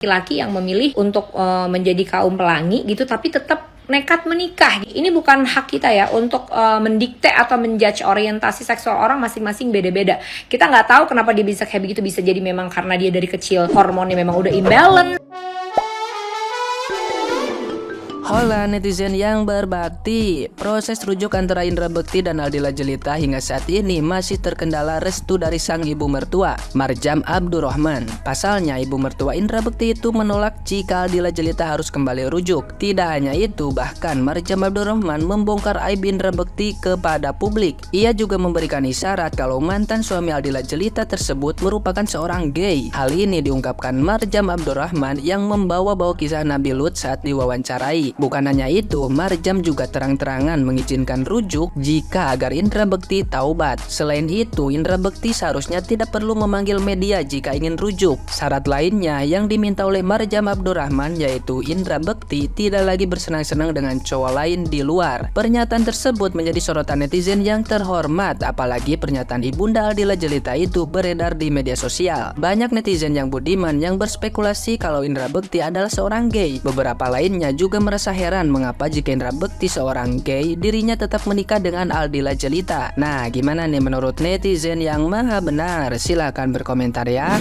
laki-laki yang memilih untuk menjadi kaum pelangi gitu, tapi tetap nekat menikah. Ini bukan hak kita ya untuk mendikte atau menjudge orientasi seksual orang, masing-masing beda-beda. Kita nggak tahu kenapa dia bisa kayak begitu, bisa jadi memang karena dia dari kecil hormonnya memang udah imbalance. Hola netizen yang berbakti, proses rujuk antara Indra Bekti dan Aldila Jelita hingga saat ini masih terkendala restu dari sang ibu mertua, Marjam Abdurrahman. Pasalnya ibu mertua Indra Bekti itu menolak jika Aldila Jelita harus kembali rujuk. Tidak hanya itu, bahkan Marjam Abdurrahman membongkar aib Indra Bekti kepada publik. Ia juga memberikan isyarat kalau mantan suami Aldila Jelita tersebut merupakan seorang gay. Hal ini diungkapkan Marjam Abdurrahman yang membawa-bawa kisah Nabi Lut saat diwawancarai. Bukan hanya itu, Marjam juga terang-terangan mengizinkan rujuk jika agar Indra Bekti taubat. Selain itu, Indra Bekti seharusnya tidak perlu memanggil media jika ingin rujuk. Syarat lainnya yang diminta oleh Marjam Abdurrahman yaitu Indra Bekti tidak lagi bersenang-senang dengan cowok lain di luar. Pernyataan tersebut menjadi sorotan netizen yang terhormat, apalagi pernyataan ibunda Aldila Jelita itu beredar di media sosial. Banyak netizen yang budiman yang berspekulasi kalau Indra Bekti adalah seorang gay. Beberapa lainnya juga merasa heran mengapa jika Indra Bekti seorang gay, dirinya tetap menikah dengan Aldila Jelita. Nah, gimana nih menurut netizen yang maha benar? Silahkan berkomentar ya.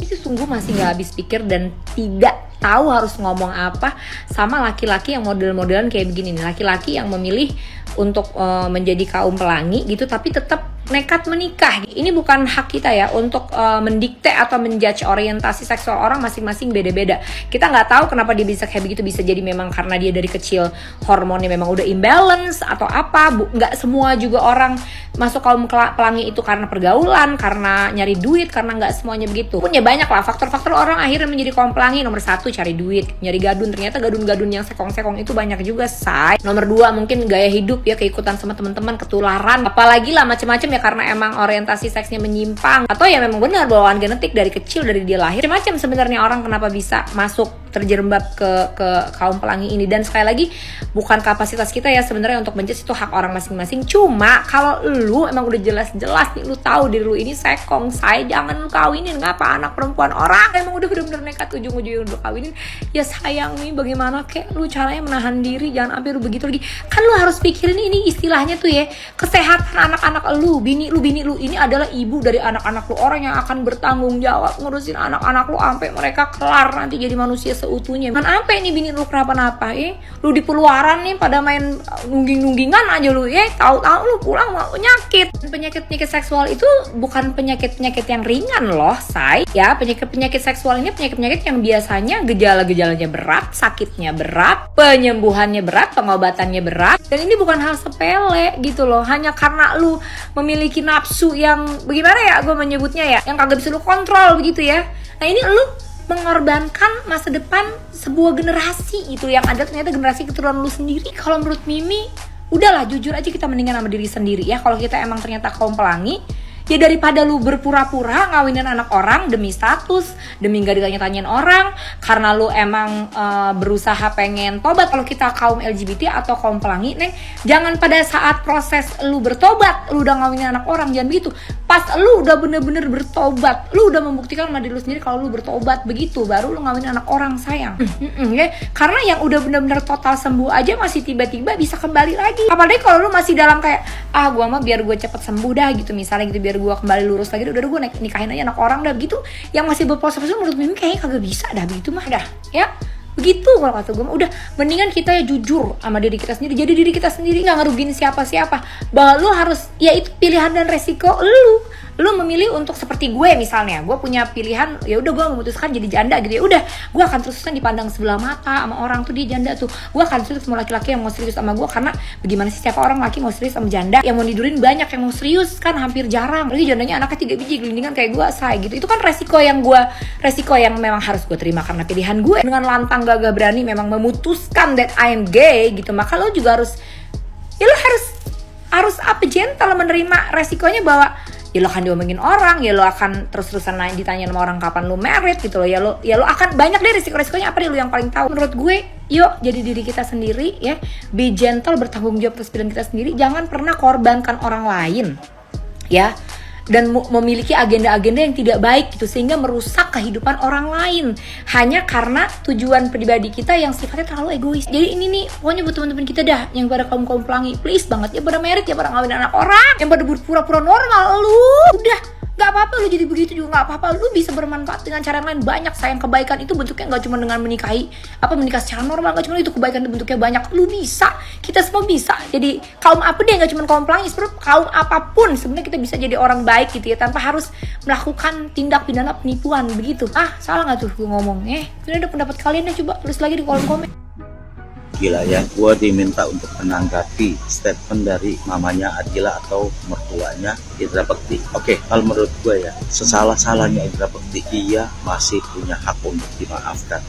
Ini sungguh masih gak habis pikir dan tidak tahu harus ngomong apa sama laki-laki yang model-modelan kayak begini nih. Laki-laki yang memilih untuk menjadi kaum pelangi gitu, tapi tetap nekat menikah. Ini bukan hak kita ya untuk mendikte atau menjudge orientasi seksual orang, masing-masing beda-beda. Kita nggak tahu kenapa dia bisa kayak begitu, bisa jadi memang karena dia dari kecil hormonnya memang udah imbalance atau apa. Nggak semua juga orang masuk kaum pelangi itu karena pergaulan, karena nyari duit, karena nggak semuanya begitu. Punya banyak lah faktor-faktor orang akhirnya menjadi kaum pelangi. Nomor 1 cari duit, nyari gadun. Ternyata gadun-gadun yang sekong-sekong itu banyak juga, say. Nomor 2 mungkin gaya hidup ya, keikutan sama teman-teman, ketularan, apalagi lah macam-macam ya, karena emang orientasi seksnya menyimpang, atau ya memang benar bawaan genetik dari kecil, dari dia lahir. Macam sebenarnya orang kenapa bisa masuk terjerembab ke kaum pelangi ini. Dan sekali lagi bukan kapasitas kita ya sebenarnya untuk menjudge, itu hak orang masing-masing. Cuma kalau lu emang udah jelas-jelas nih, lu tahu diri lu ini sekong, say, jangan lu kawinin. Ngapa anak perempuan orang emang udah bener-bener nekat ujung-ujungnya udah kawinin, ya sayang nih, bagaimana kek lu caranya menahan diri, jangan sampai lu begitu lagi. Kan lu harus pikirin ini istilahnya tuh ya, kesehatan anak-anak lu, bini lu ini adalah ibu dari anak-anak lu, orang yang akan bertanggung jawab ngurusin anak-anak lu sampai mereka kelar nanti jadi manusia seutuhnya. Kan apa ini bini lu kenapa-napa lu di peluaran nih pada main nungging-nunggingan aja lu tahu-tahu lu pulang mau penyakit. Penyakit-penyakit seksual itu bukan penyakit-penyakit yang ringan loh, say. Ya, penyakit-penyakit seksual ini penyakit-penyakit yang biasanya gejala-gejalanya berat, sakitnya berat, penyembuhannya berat, pengobatannya berat. Dan ini bukan hal sepele gitu loh. Hanya karena lu memiliki nafsu yang bagaimana ya gue menyebutnya ya, yang kagak bisa lu kontrol begitu ya. Nah, ini lu mengorbankan masa depan sebuah generasi itu yang ada ternyata generasi keturunan lu sendiri. Kalau menurut Mimi, udahlah jujur aja, kita mendingan sama diri sendiri ya. Kalau kita emang ternyata kaum pelangi, ya daripada lu berpura-pura ngawinin anak orang demi status, demi gak ditanya-tanyain orang, karena lu emang berusaha pengen tobat. Kalau kita kaum LGBT atau kaum pelangi, Neng, jangan pada saat proses lu bertobat lu udah ngawinin anak orang, jangan begitu. Pas lu udah bener-bener bertobat, lu udah membuktikan sama diri lu sendiri kalau lu bertobat, begitu baru lu ngawinin anak orang, sayang. Ya, karena yang udah bener-bener total sembuh aja masih tiba-tiba bisa kembali lagi. Apalagi kalau lu masih dalam kayak, gua mah biar gue cepet sembuh dah gitu, misalnya gitu, biar gue kembali lurus lagi, udah gue nikahin aja anak orang dah begitu. Yang masih berproses menurut Mimi kayaknya kagak bisa dah begitu mah dah ya. Begitu kalau kata gue, udah mendingan kita ya jujur sama diri kita sendiri, jadi diri kita sendiri, nggak ngerugiin siapa-siapa. Bahwa lu harus, ya itu pilihan dan resiko lu memilih untuk seperti gue misalnya, gue punya pilihan, ya udah gue memutuskan jadi janda gitu, ya udah gue akan terus-terusan dipandang sebelah mata sama orang tuh, dia janda tuh, gue akan terus sama laki-laki yang mau serius sama gue, karena bagaimana sih siapa orang laki mau serius sama janda, yang mau nidurin banyak, yang mau serius kan hampir jarang, apalagi jandanya anaknya 3 biji gelindingan kayak gue, say gitu. Itu kan resiko yang memang harus gue terima karena pilihan gue. Dengan lantang gagah berani memang memutuskan that I am gay gitu, maka lo juga harus gentle menerima resikonya, bahwa ya lo akan diomongin orang, ya lo akan terus-terusan ditanya sama orang kapan lo married gitu loh, ya lo akan banyak deh risiko-risikonya, apa deh lo yang paling tahu. Menurut gue, yuk jadi diri kita sendiri ya, be gentle, bertanggung jawab atas pilihan kita sendiri, jangan pernah korbankan orang lain ya. dan memiliki agenda-agenda yang tidak baik gitu, sehingga merusak kehidupan orang lain hanya karena tujuan pribadi kita yang sifatnya terlalu egois. Jadi ini nih pokoknya buat teman-teman kita dah yang pada kaum pelangi, please banget ya pada merit, ya pada ngawin anak orang, yang pada pura-pura normal, lu udah gak apa-apa lu jadi begitu juga, gak apa-apa, lu bisa bermanfaat dengan cara yang lain banyak. Sayang, kebaikan itu bentuknya gak cuma dengan menikah secara normal, gak cuma itu, kebaikan itu bentuknya banyak. Lu bisa, kita semua bisa. Jadi kaum apa deh, gak cuma kaum pelangi, sebenarnya kaum apapun sebenarnya kita bisa jadi orang baik gitu ya, tanpa harus melakukan tindak pidana penipuan begitu. Salah gak tuh gue ngomong? Ini ada pendapat kalian deh, coba tulis lagi di kolom komen. Gila ya, gue diminta untuk menanggapi statement dari mamanya Adila atau mertuanya Indra Bekti. Oke, kalau menurut gue ya, sesalah-salahnya Indra Bekti, dia masih punya hak untuk dimaafkan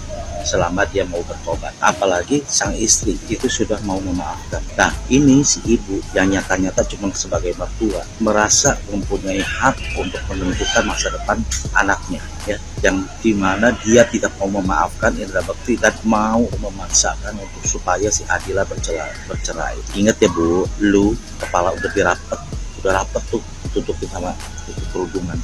selama dia mau bertobat. Apalagi sang istri itu sudah mau memaafkan. Nah, ini si ibu yang nyata-nyata cuma sebagai mertua merasa mempunyai hak untuk menentukan masa depan anaknya, ya, yang dimana dia tidak mau memaafkan Indra Bekti dan mau memaksakan untuk supaya si Adila bercerai. Ingat ya Bu, lu kepala udah rapet tuh tutupin sama tutup kerudungan.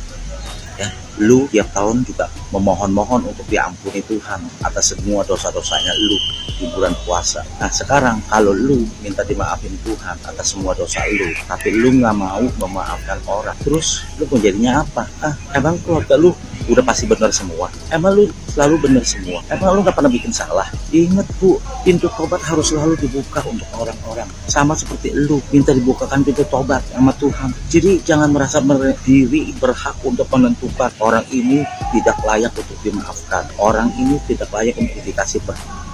Ya, lu tiap tahun juga memohon-mohon untuk diampuni Tuhan atas semua dosa-dosanya lu di bulan puasa. Nah sekarang kalau lu minta dimaafin Tuhan atas semua dosa lu, tapi lu nggak mau memaafkan orang, terus lu mau jadinya apa? Emang keluarga lu udah pasti benar semua? Emang lu selalu benar semua? Emang lu nggak pernah bikin salah? Ingat Bu, pintu tobat harus selalu dibuka untuk orang-orang. Sama seperti lu minta dibukakan pintu tobat sama Tuhan. Jadi jangan merasa diri berhak untuk menentukan orang ini tidak layak untuk dimaafkan, orang ini tidak layak untuk dikasih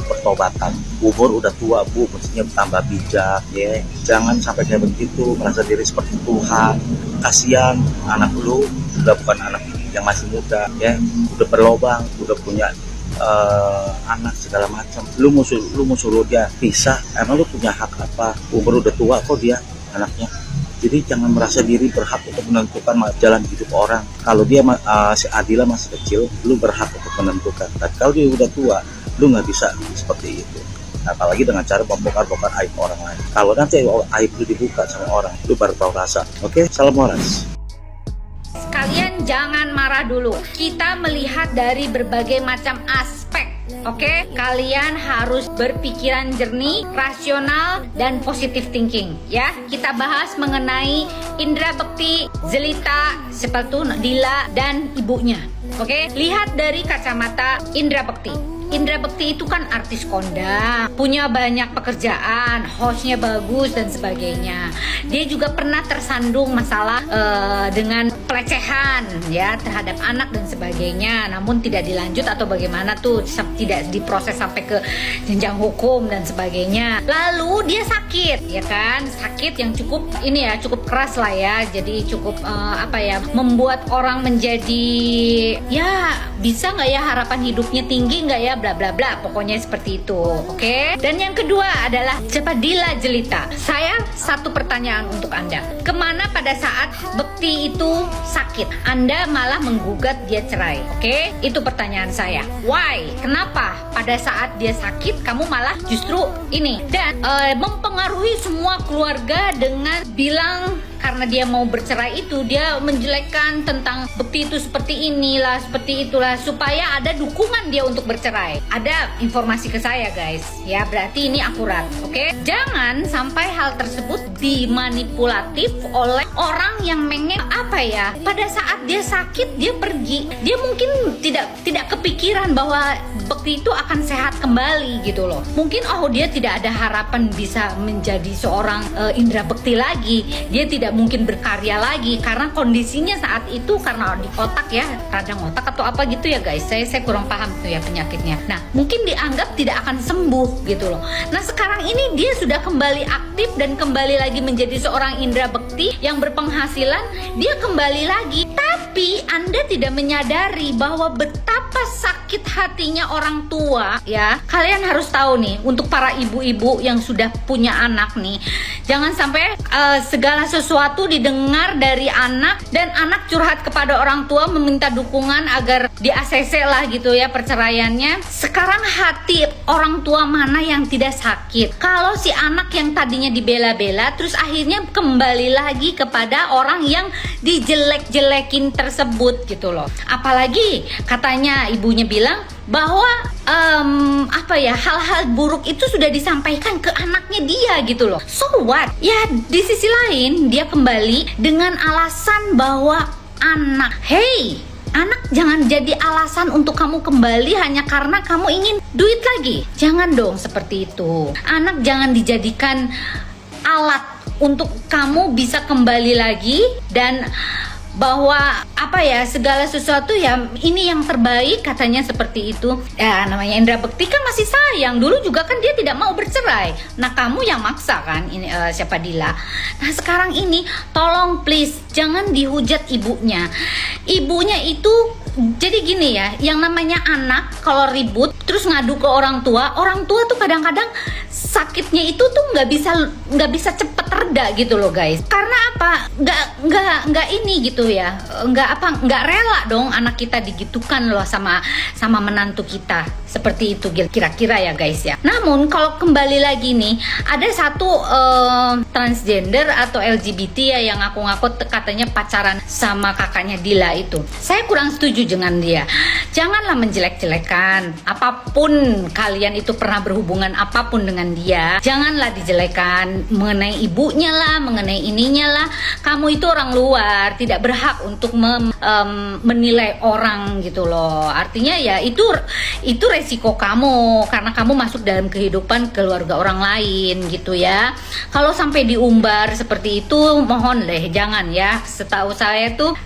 pertobatan. Umur udah tua Bu, mestinya tambah bijak ya. Jangan sampai kayak begitu, merasa diri seperti Tuhan. Kasihan anak lu udah bukan anak yang masih muda ya, udah berlobang, udah punya anak segala macam. Lu mau suruh dia pisah, emang lu punya hak apa? Umur udah tua kok dia anaknya. Jadi jangan merasa diri berhak untuk menentukan jalan hidup orang. Kalau dia si Adila masih kecil, lu berhak untuk menentukan. Dan kalau dia udah tua, lu nggak bisa seperti itu. Apalagi dengan cara membongkar-bongkar aib orang lain. Kalau nanti aib lu dibuka sama orang, lu baru tahu rasa. Oke, salam Moras. Kalian jangan marah dulu. Kita melihat dari berbagai macam aspek. Oke, kalian harus berpikiran jernih, rasional, dan positive thinking. Ya, kita bahas mengenai Indra Bekti, Zelita, Dila, dan ibunya. Oke, lihat dari kacamata Indra Bekti. Indra Bekti itu kan artis kondang, punya banyak pekerjaan, hostnya bagus dan sebagainya. Dia juga pernah tersandung masalah dengan pelecehan ya terhadap anak dan sebagainya, namun tidak dilanjut atau bagaimana tuh, tidak diproses sampai ke jenjang hukum dan sebagainya. Lalu dia sakit, ya kan, sakit yang cukup keras lah ya, jadi cukup membuat orang menjadi ya bisa nggak ya harapan hidupnya tinggi nggak ya, bla bla bla, pokoknya seperti itu. Oke. Dan yang kedua adalah Dila Jelita. Saya satu pertanyaan untuk Anda. Kemana pada saat Bekti itu sakit Anda malah menggugat dia cerai? Oke, itu pertanyaan saya. Why? Kenapa pada saat dia sakit kamu malah justru ini? Dan mempengaruhi semua keluarga dengan bilang karena dia mau bercerai itu, dia menjelekkan tentang Bekti itu seperti inilah, seperti itulah, supaya ada dukungan dia untuk bercerai. Ada informasi ke saya guys, ya berarti ini akurat, oke? Jangan sampai hal tersebut dimanipulatif oleh orang yang pengen pada saat dia sakit dia pergi, dia mungkin tidak kepikiran bahwa Bekti itu akan sehat kembali gitu loh. Mungkin dia tidak ada harapan bisa menjadi seorang Indra Bekti lagi, dia tidak mungkin berkarya lagi karena kondisinya saat itu karena di otak ya, radang otak atau apa gitu ya guys, saya kurang paham tuh ya penyakitnya. Nah mungkin dianggap tidak akan sembuh gitu loh. Nah sekarang ini dia sudah kembali aktif dan kembali lagi menjadi seorang Indra Bekti yang berpenghasilan, dia kembali lagi. Tapi Anda tidak menyadari bahwa betapa sakit sakit hatinya orang tua ya. Kalian harus tahu nih, untuk para ibu-ibu yang sudah punya anak nih, jangan sampai segala sesuatu didengar dari anak dan anak curhat kepada orang tua meminta dukungan agar di-ACC lah gitu ya perceraiannya. Sekarang hati orang tua mana yang tidak sakit? Kalau si anak yang tadinya dibela-bela terus akhirnya kembali lagi kepada orang yang dijelek-jelekin tersebut gitu loh. Apalagi katanya ibunya bilang bahwa hal-hal buruk itu sudah disampaikan ke anaknya dia gitu loh. So what? Ya di sisi lain dia kembali dengan alasan bahwa anak jangan jadi alasan untuk kamu kembali hanya karena kamu ingin duit lagi. Jangan dong seperti itu. Anak jangan dijadikan alat untuk kamu bisa kembali lagi dan bahwa segala sesuatu ya ini yang terbaik katanya seperti itu. Ya namanya Indra Bekti kan masih sayang. Dulu juga kan dia tidak mau bercerai. Nah kamu yang maksa kan ini siapa Dila. Nah sekarang ini tolong please jangan dihujat ibunya. Ibunya itu jadi gini ya, yang namanya anak kalau ribut terus ngadu ke orang tua tuh kadang-kadang sakitnya itu tuh nggak bisa cepet reda gitu loh guys. Karena apa? Nggak ini gitu ya, nggak rela dong anak kita digitukan loh sama menantu kita seperti itu kira-kira ya guys ya. Namun kalau kembali lagi nih, ada satu transgender atau LGBT ya yang ngaku-ngaku katanya pacaran sama kakaknya Dila itu. Saya kurang setuju dengan dia. Janganlah menjelek-jelekan. Apapun kalian itu pernah berhubungan apapun dengan dia, janganlah dijelekan mengenai ibunya lah, mengenai ininya lah. Kamu itu orang luar, tidak berhak untuk menilai orang gitu loh. Artinya ya itu resiko kamu karena kamu masuk dalam kehidupan keluarga orang lain gitu ya. Kalau sampai diumbar seperti itu, mohon deh jangan ya. Setahu saya tuh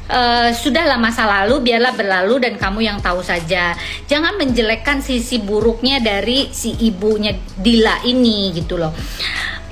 sudahlah masa lalu, biarlah berlalu dan kamu yang tahu saja. Jangan menjelekkan sisi buruknya dari si ibunya Dila ini gitu loh.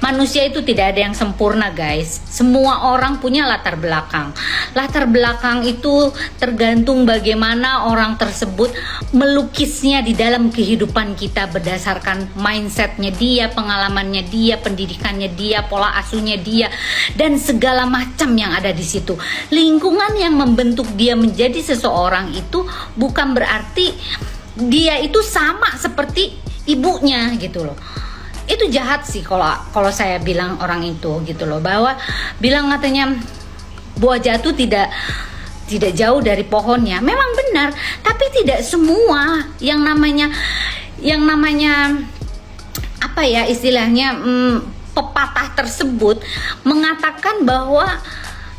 Manusia itu tidak ada yang sempurna guys. Semua orang punya latar belakang. Latar belakang itu tergantung bagaimana orang tersebut melukisnya di dalam kehidupan kita berdasarkan mindsetnya dia, pengalamannya dia, pendidikannya dia, pola asuhnya dia, dan segala macam yang ada di situ. Lingkungan yang membentuk dia menjadi seseorang itu bukan berarti dia itu sama seperti ibunya gitu loh. Itu jahat sih kalau saya bilang orang itu gitu loh, bahwa bilang katanya buah jatuh tidak jauh dari pohonnya. Memang benar, tapi tidak semua yang namanya istilahnya pepatah tersebut mengatakan bahwa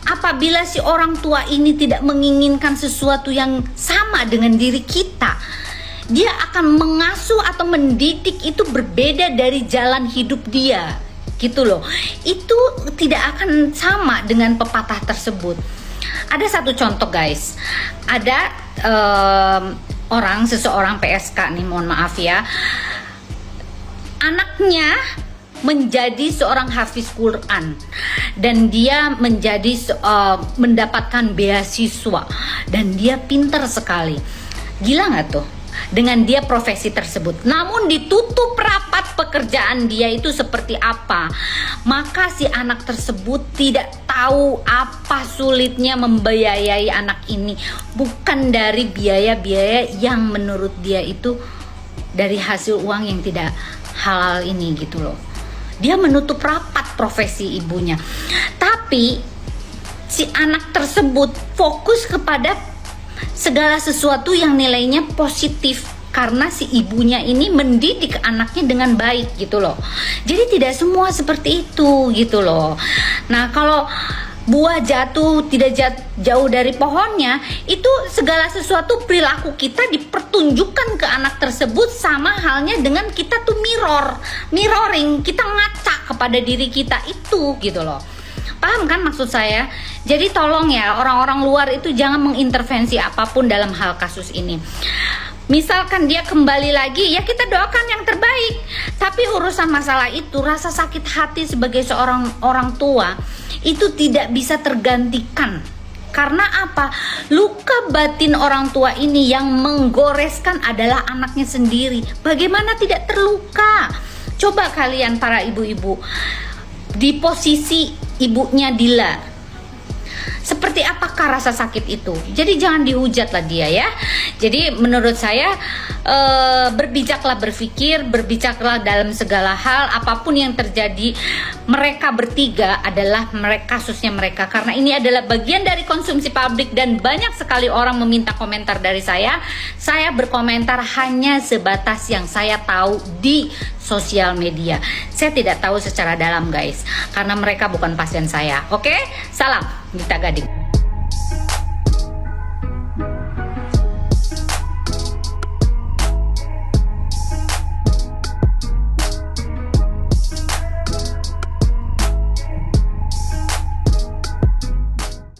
apabila si orang tua ini tidak menginginkan sesuatu yang sama dengan diri kita, dia akan mengasuh atau mendidik itu berbeda dari jalan hidup dia gitu loh. Itu tidak akan sama dengan pepatah tersebut. Ada satu contoh guys, ada seseorang PSK nih, mohon maaf ya, anaknya menjadi seorang hafiz Quran dan dia mendapatkan beasiswa dan dia pintar sekali. Gila nggak tuh dengan dia profesi tersebut? Namun ditutup rapat pekerjaan dia itu seperti apa, maka si anak tersebut tidak tahu apa sulitnya membiayai anak ini, bukan dari biaya-biaya yang menurut dia itu dari hasil uang yang tidak halal ini gitu loh. Dia menutup rapat profesi ibunya, tapi si anak tersebut fokus kepada segala sesuatu yang nilainya positif karena si ibunya ini mendidik anaknya dengan baik gitu loh. Jadi tidak semua seperti itu gitu loh. Nah kalau buah jatuh tidak jauh dari pohonnya, itu segala sesuatu perilaku kita dipertunjukkan ke anak tersebut, sama halnya dengan kita tuh mirroring, kita ngaca kepada diri kita itu gitu loh. Paham kan maksud saya? Jadi tolong ya orang-orang luar itu jangan mengintervensi apapun dalam hal kasus ini. Misalkan dia kembali lagi, ya kita doakan yang terbaik. Tapi urusan masalah itu, rasa sakit hati sebagai seorang orang tua itu tidak bisa tergantikan Karena apa? Luka batin orang tua ini yang menggoreskan adalah anaknya sendiri. Bagaimana tidak terluka? Coba kalian para ibu-ibu di posisi ibunya Dila, seperti apakah rasa sakit itu? Jadi jangan dihujat lah dia ya. Jadi menurut saya berbijaklah berpikir, berbijaklah dalam segala hal. Apapun yang terjadi, mereka bertiga adalah kasusnya mereka. Karena ini adalah bagian dari konsumsi publik dan banyak sekali orang meminta komentar dari saya. Saya berkomentar hanya sebatas yang saya tahu di sosial media. Saya tidak tahu secara dalam guys, karena mereka bukan pasien saya. Oke? Salam Gita Gading.